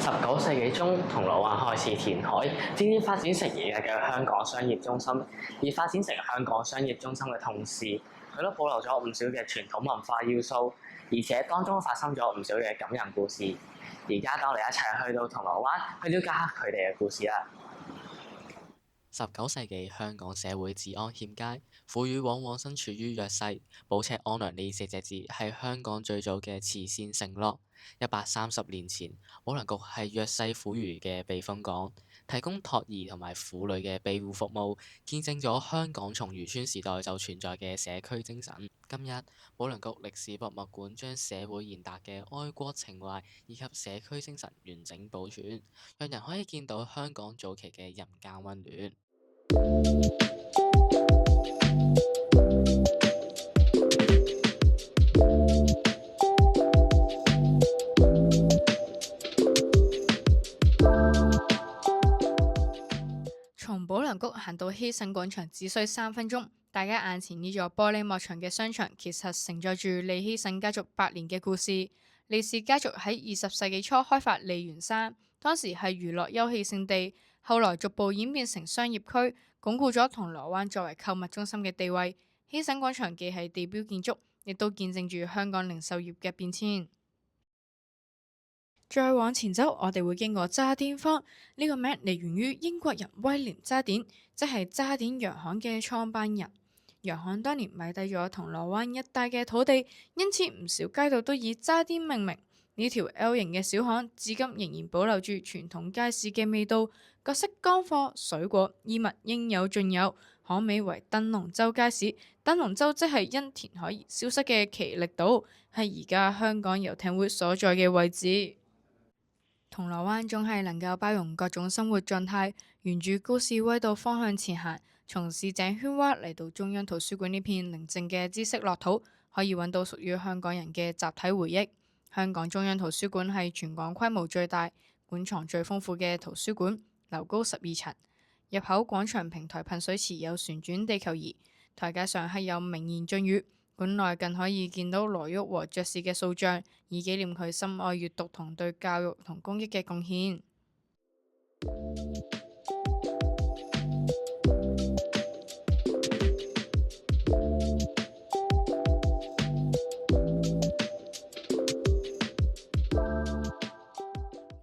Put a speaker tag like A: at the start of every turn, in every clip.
A: 19世紀中，銅鑼灣開始填海，漸漸發展成而家嘅香港商業中心。而發展成香港商業中心嘅同時，佢都保留咗唔少嘅傳統文化要素，而且當中發生咗唔少嘅感人故事。而家當我哋一齊去到銅鑼灣，去了解下佢哋嘅故事啦。
B: 19世紀香港社會治安欠佳，婦孺往往身處於弱勢。保赤安良呢4隻字係香港最早嘅慈善承諾。130年前，保良局係弱勢婦孺嘅避風港，提供托兒同埋婦女嘅庇護服務，見證咗香港從漁村時代就存在嘅社區精神。今日，保良局歷史博物館將社會賢達嘅愛國情懷以及社區精神完整保存，讓人可以見到香港早期嘅人間溫暖。
C: 從保良局行到希慎廣場只需3分鐘，大家眼前呢座玻璃幕牆嘅商場，其實承載住利希慎家族100年嘅故事。利氏家族喺20世紀初開發利園山，當時係娛樂休憩勝地，後來逐步演變成商業區，鞏固咗銅鑼灣作為購物中心嘅地位。希慎廣場既係地標建築，亦都見證住香港零售業嘅變遷。再往前走，我哋會經過渣甸坊，呢個名嚟源於英國人威廉渣甸，即係渣甸洋行嘅創辦人。洋行當年買低咗銅鑼灣一帶嘅土地，因此唔少街道都以渣甸命名。呢條 L 型嘅小巷至今仍然保留住傳統街市嘅味道，各式乾貨、水果、衣物應有盡有，可美為燈籠洲街市。燈籠洲即係因填海而消失嘅奇力島，係而家香港遊艇會所在嘅位置。銅鑼灣總係能夠包容各種生活狀態，沿住高士威道方向前行，從市井喧嘩嚟到中央圖書館呢片寧靜嘅知識樂土，可以揾到屬於香港人嘅集體回憶。香港中央圖書館係全港規模最大、館藏最豐富嘅圖書館，樓高12層。入口廣場平台噴水池有旋轉地球儀，台階上刻有名言雋語。館內更可以見到羅旭和爵士嘅塑像，以紀念佢深愛閱讀同對教育同公益嘅貢獻。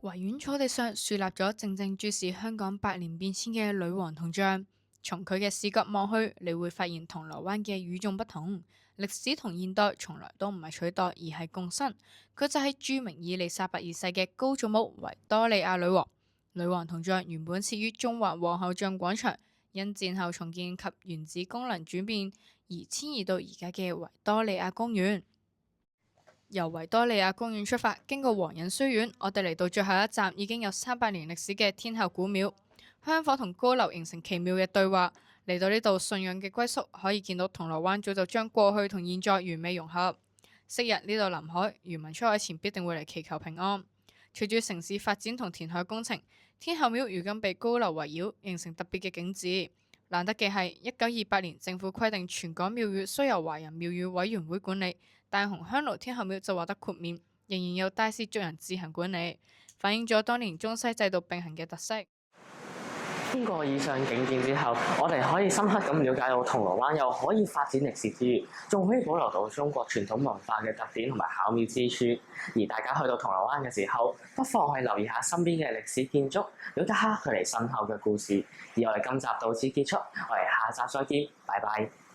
C: 維園草地上樹立咗靜靜注視香港百年變遷嘅女王銅像，從佢嘅視角望去，你會發現銅鑼灣嘅與眾不同。歷史同現代從來都唔係取代，而係共生。佢就係著名伊麗莎白二世嘅高祖母維多利亞女王。女王銅像原本設於中環皇后像廣場，因戰後重建及原址功能轉變而遷移到而家嘅維多利亞公園。由維多利亞公園出發，經過皇仁書院，我哋嚟到最後一站，已經有300年歷史嘅天后古廟。香火同高樓形成奇妙嘅對話。嚟到呢度信仰嘅歸宿，可以見到銅鑼灣早就將過去同現在完美融合。昔日呢度臨海，漁民出海前必定會嚟祈求平安。隨住城市發展同填海工程，天后廟如今被高樓圍繞，形成特別嘅景緻。難得嘅係1928年政府規定全港廟宇須由華人廟宇委員會管理，但紅香爐天后廟就獲得豁免，仍然由戴氏族人自行管理，反映咗當年中西制度並行嘅特色。
A: 經過以上景點之後，我哋可以深刻咁了解到銅鑼灣又可以發展歷史之餘，仲可以保留到中國傳統文化嘅特點同埋巧妙之處。而大家去到銅鑼灣嘅時候，不妨去留意下身邊嘅歷史建築，了解下佢哋身後嘅故事。而我哋今集到此結束，我哋下集再見，拜拜。